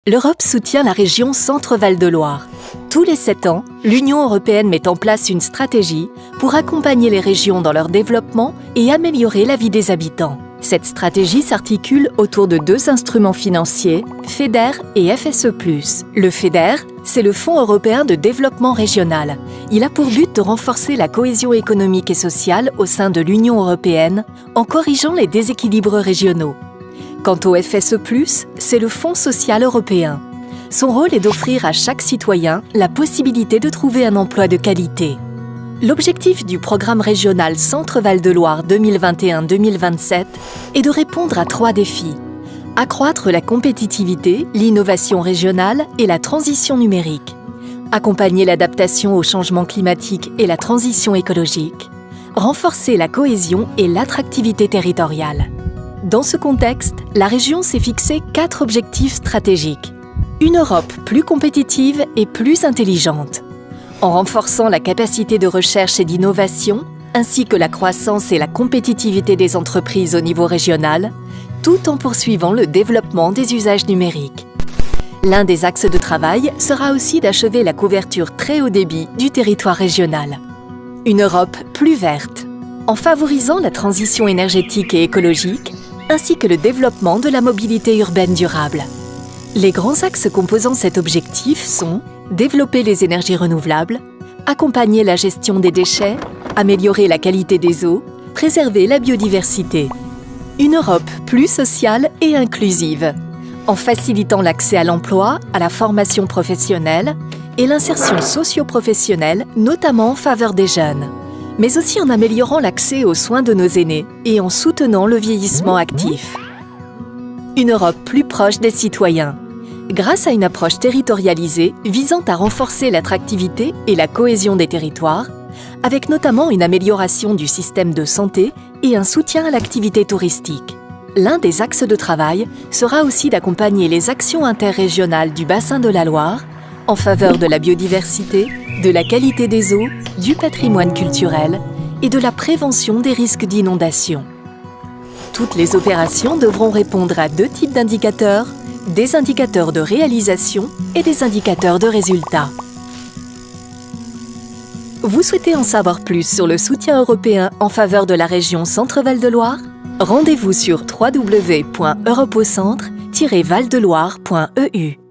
L'Europe soutient la région Centre-Val de Loire. Tous les 7 ans, l'Union européenne met en place une stratégie pour accompagner les régions dans leur développement et améliorer la vie des habitants. Cette stratégie s'articule autour de 2 instruments financiers, FEDER et FSE+. Le FEDER, c'est le Fonds européen de développement régional. Il a pour but de renforcer la cohésion économique et sociale au sein de l'Union européenne en corrigeant les déséquilibres régionaux. Quant au FSE+, c'est le Fonds social européen. Son rôle est d'offrir à chaque citoyen la possibilité de trouver un emploi de qualité. L'objectif du programme régional Centre-Val de Loire 2021-2027 est de répondre à 3 défis. Accroître la compétitivité, l'innovation régionale et la transition numérique. Accompagner l'adaptation au changement climatique et la transition écologique. Renforcer la cohésion et l'attractivité territoriale. Dans ce contexte, la région s'est fixé 4 objectifs stratégiques. Une Europe plus compétitive et plus intelligente. En renforçant la capacité de recherche et d'innovation, ainsi que la croissance et la compétitivité des entreprises au niveau régional, tout en poursuivant le développement des usages numériques. L'un des axes de travail sera aussi d'achever la couverture très haut débit du territoire régional. Une Europe plus verte, en favorisant la transition énergétique et écologique, ainsi que le développement de la mobilité urbaine durable. Les grands axes composant cet objectif sont développer les énergies renouvelables, accompagner la gestion des déchets, améliorer la qualité des eaux, préserver la biodiversité. Une Europe plus sociale et inclusive, en facilitant l'accès à l'emploi, à la formation professionnelle et l'insertion socio-professionnelle, notamment en faveur des jeunes, mais aussi en améliorant l'accès aux soins de nos aînés et en soutenant le vieillissement actif. Une Europe plus proche des citoyens, grâce à une approche territorialisée visant à renforcer l'attractivité et la cohésion des territoires, avec notamment une amélioration du système de santé et un soutien à l'activité touristique. L'un des axes de travail sera aussi d'accompagner les actions interrégionales du bassin de la Loire en faveur de la biodiversité, de la qualité des eaux, du patrimoine culturel et de la prévention des risques d'inondation. Toutes les opérations devront répondre à 2 types d'indicateurs, des indicateurs de réalisation et des indicateurs de résultats. Vous souhaitez en savoir plus sur le soutien européen en faveur de la région Centre-Val de Loire ? Rendez-vous sur www.europocentre-valdeloire.eu.